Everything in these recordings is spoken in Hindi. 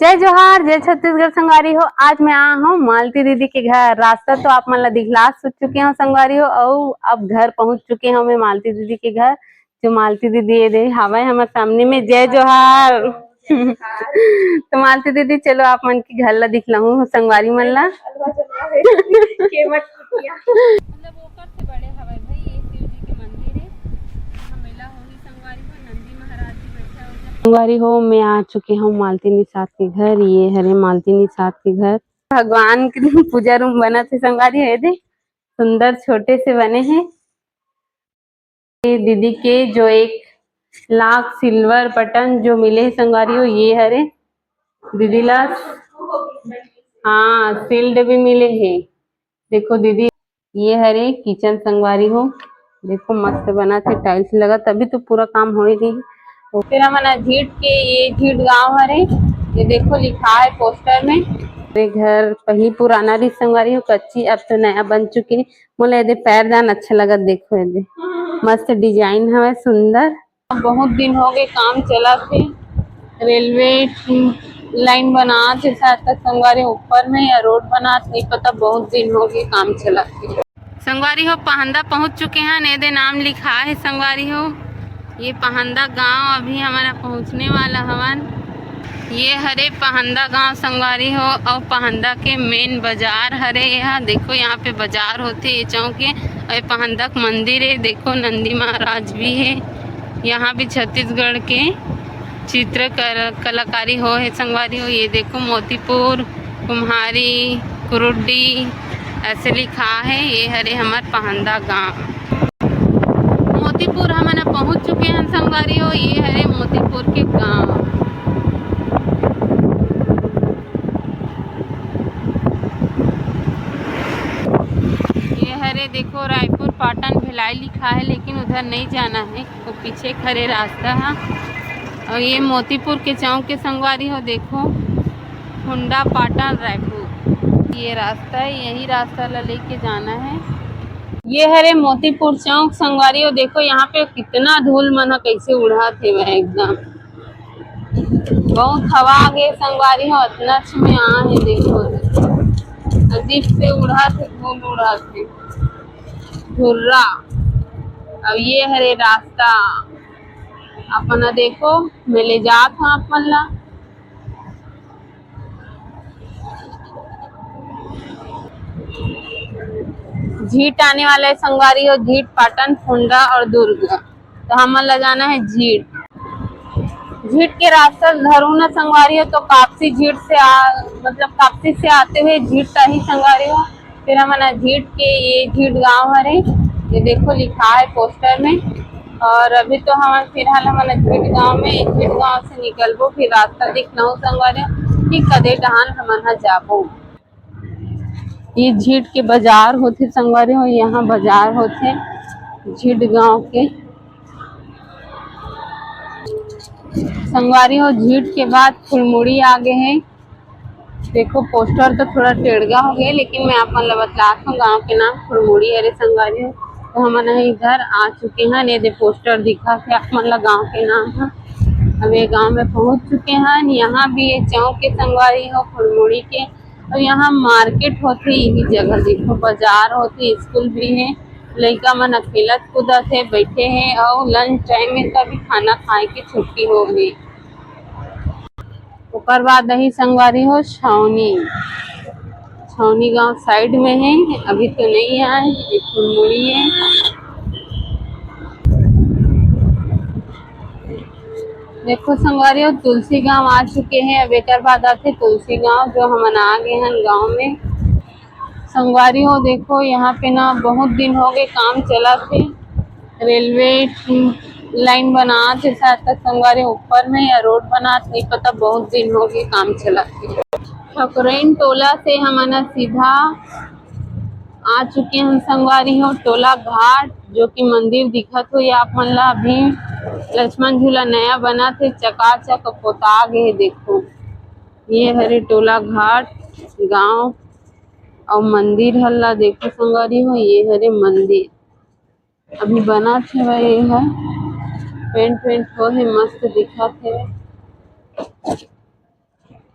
जय जोहार, जय छत्तीसगढ़ संगवारी हो। आज मैं आया हूँ मालती दीदी के घर। रास्ता तो आप मन ला दिखला चुके हो संगवारी हो, और अब घर पहुंच चुके हो मैं मालती दीदी के घर। जो मालती दीदी ये हवा हमारे सामने में। जय जोहार। तो मालती दीदी चलो आप मन के घर ला दिखला हूँ संगवारी मन ला। संगवारी हो मैं आ चुकी हूँ मालती निषाद के घर। ये हरे मालती निषाद के घर। भगवान के पूजा रूम बना थे संगवारी है दे, सुंदर छोटे से बने हैं। दीदी के जो 1,00,000 सिल्वर बटन जो मिले हैं संगवारी हो, ये हरे दीदी ला। हाँ सील्ड भी मिले हैं। देखो दीदी ये हरे किचन संगवारी हो, देखो मस्त बना थे, टाइल्स लगा तभी तो पूरा काम हो ही नहीं। तो फिर हमारा झीट के ये झीट गांव हरे, ये देखो लिखा है पोस्टर में। ये घर पहली पुराना री संगवारी हो, कच्ची अब तो नया बन चुकी है। मोला ये पैरदान अच्छा लगा, देखो ये मस्त डिजाइन है सुंदर। बहुत दिन हो गए काम चला थे, रेलवे लाइन बना थे शायद संगवारी ऊपर में, या रोड बना नहीं पता, बहुत दिन हो गए काम चला थे। संगवारी हो पहंदा पहुंच चुके हैं, नेदे नाम लिखा है संगवारी हो। ये पहंदा गांव अभी हमारा पहुंचने वाला हवन। ये हरे पहंदा गांव संगवारी हो, और पहंदा के मेन बाजार हरे। यहाँ देखो यहाँ पे बाजार होते ये चौक है, और पहंदा मंदिर है। देखो नंदी महाराज भी है। यहाँ भी छत्तीसगढ़ के चित्र कलाकारी हो है संगवारी हो। ये देखो मोतीपुर कुम्हारी कुरुड्डी ऐसे लिखा है। ये हरे हमार पहंदा गांव। मोतीपुर हम पहुंच चुके हैं संगवारी हो। ये हरे मोतीपुर के गांव। ये हरे देखो रायपुर पाटन भिलाई लिखा है, लेकिन उधर नहीं जाना है, तो पीछे खरे रास्ता है। और ये मोतीपुर के चौक के संगवारी हो, देखो हुंडा पाटन रायपुर ये रास्ता है, यही रास्ता ला लेके जाना है। ये हरे मोतीपुर चौक संगवारी हो, देखो यहाँ पे कितना धूल मन कैसे उड़ा थे वह एकदम। बहुत हवा आ गए संगवारी हो, इतना में आ है देखो अजीब से उड़ा थे, धूल उड़ा थे धुर्रा। अब ये हरे रास्ता अपना देखो मैं ले जात हूँ अपन ला। झीट आने वाला है संगवारी हो, झीट पाटन फुंडा और दुर्ग। तो हम ला जाना है झीट। झीट के रास्ता धरू न संगवारी हो, तो कापसी झीट से मतलब कापसी से आते हुए झीट का ही संगवारी हो। फिर हमारा झीट के ये झीट गांव हरे, ये देखो लिखा है पोस्टर में। और अभी तो हम फिलहाल हमारा झीट गांव में, झीट गांव से निकलबो, फिर रास्ता दिखना हो संगवारी कि कदे डहान हम जाबो। ये झीट के बाजार होते संगवारी हो, यहाँ बाजार होते झीट गांव के संगवारी हो। झीट के बाद फुलमुड़ी आगे है। देखो पोस्टर तो थोड़ा टेढ़गा हो गया, लेकिन मैं आप मतलब बतलात हूँ गाँव के नाम फुलमुड़ी अरे संगवारी हो। तो हम इधर आ चुके हैं, ये दे पोस्टर दिखा थे आप मतलब गाँव के नाम है। अब ये गांव में पहुंच चुके हैं। यहाँ भी ये चौक के संगवारी हो फुलमुड़ी के, और यहाँ मार्केट होती यही जगह देखो, बाजार होती, स्कूल भी है, लड़का मन खेलत कूदत है, बैठे हैं, और लंच टाइम में तभी खाना खाए के छुट्टी हो गई। ऊपर बाद रही संगवारी हो छावनी। छावनी गांव साइड में है, अभी तो नहीं आए, ये फुलमुड़ी है। देखो संगवारी हो तुलसी गांव आ चुके हैं। अब एक बाद आते तुलसी गांव, जो हम आ गए हैं गांव में संगवारी हो। देखो यहाँ पे ना बहुत दिन हो गए काम चला थे, रेलवे लाइन बना थे शायद तक संगवारी ऊपर में, या रोड बना नहीं पता, बहुत दिन हो गए काम चला थे। ठकुरैन टोला से हम सीधा आ चुके हैं संगवारी हो टोला घाट, जो कि मंदिर दिखत हो या आप मन ला। अभी लक्ष्मण झूला नया बना थे, चकाचक पोता गए। देखो ये हरे टोला घाट गांव, और मंदिर हल्ला देखो संगवारी हो, ये हरे मंदिर अभी बना थे वही है, पेंट हो है, मस्त दिखा थे।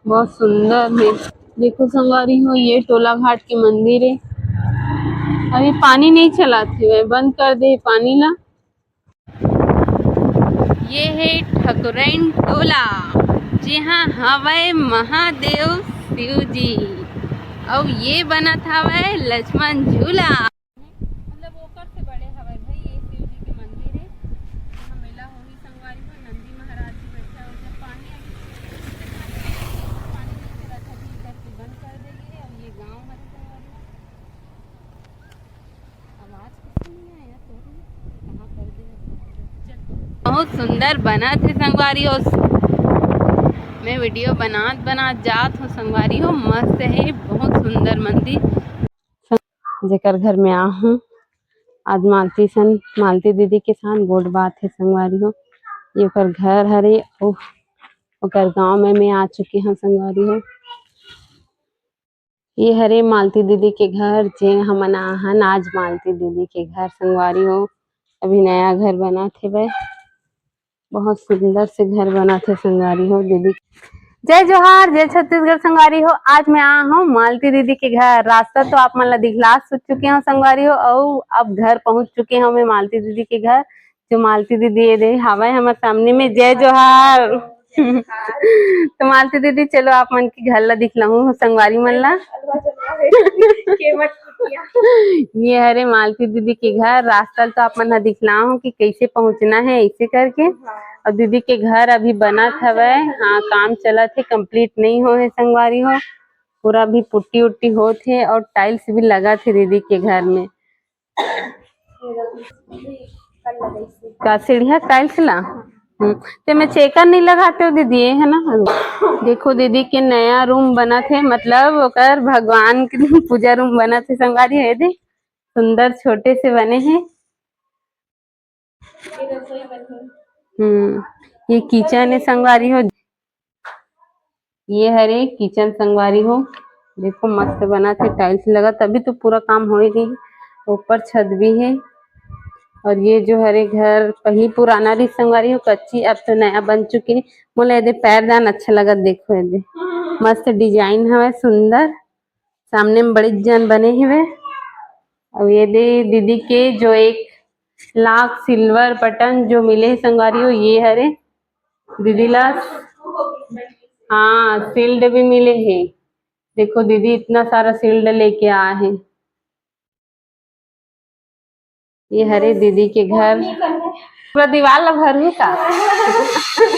बहुत सुंदर है। देखो संगवारी हो, ये टोला घाट के मंदिर है। अभी पानी नहीं चला थे, बंद कर दे पानी ला। ये है ठकुरैन टोला, जहाँ हवय महादेव शिव जी, और ये बना था वह लक्ष्मण झूला। मतलब ओकर से बड़े हवय भाई, ये शिव जी के मंदिर है। यहाँ मेला होही संगवारी हो, नंदी महाराज जी बैठे और जब पानी पानी नहीं चला था, अभी इधर से बंद कर देंगे। और ये गाँव है संगवारी हो। आवाज कुछ नहीं आया तो कहाँ कर दे। बहुत सुंदर बना थे संगवारी हो। मैं वीडियो बनात जात हूँ संगवारी हो। मस्त है, बहुत सुंदर मंदिर जेकर घर में आ हूँ। आज मालती दीदी के साथ गोड बात है संगवारी हो। ये ओकर घर हरे, ओकर गांव में मैं आ चुकी हूँ संगवारी हो। ये हरे मालती दीदी के घर, जे हमन आहन आज मालती दीदी के घर संगवारी हो। अभी नया घर बना थे वह, बहुत सुंदर से घर बना थे संगवारी हो। दीदी जय जोहार, जय छत्तीसगढ़ संगवारी हो। आज मैं आ हूँ मालती दीदी के घर। रास्ता तो आप मन ला दिखला चुके हो संगवारी हो, और अब घर पहुंच चुके हूँ मैं मालती दीदी के घर। जो मालती दीदी ये दे हवा हमारे सामने में। जय जोहार। तो मालती दीदी चलो आप मन के घर ला दिखलाऊं संगवारी मन ला। ये हरे मालती दीदी के घर। रास्ता तो आप मन ला दिखलाऊं कि कैसे पहुंचना है ऐसे करके। और दीदी के घर अभी बनत हवय। हाँ, काम चलत है, कंप्लीट नहीं हो है संगवारी हो। पूरा भी पुट्टी उट्टी होत है और टाइल्स भी लगा थे दीदी के घर में। का सीढ़िया टाइल्स ला ते में चेकर नहीं लगाते हो दीदी, है ना। देखो दीदी के नया रूम बना थे, मतलब ओकर भगवान के पूजा रूम बना थे संगवारी है दे। सुंदर छोटे से बने हैं। ये किचन है संगवारी हो। ये हरे किचन संगवारी हो। देखो मस्त बना थे, टाइल्स लगा, तभी तो पूरा काम हो ही नहीं। ऊपर छत भी है। और ये जो हरे घर पही पुराना रही संगवारी हो, कच्ची, अब तो नया बन चुकी है। मोला ये पैरदान अच्छा लगा। देखो ये मस्त डिजाइन है सुंदर। सामने में बड़ी जन बने हुए। और ये दीदी के जो 1 लाख सिल्वर बटन जो मिले है संगवारी हो, ये हरे दीदी ला। हाँ, शील्ड भी मिले हैं। देखो दीदी इतना सारा शील्ड लेके आए हैं। ये हरे दीदी के घर। पूरा दीवार ला भरू का।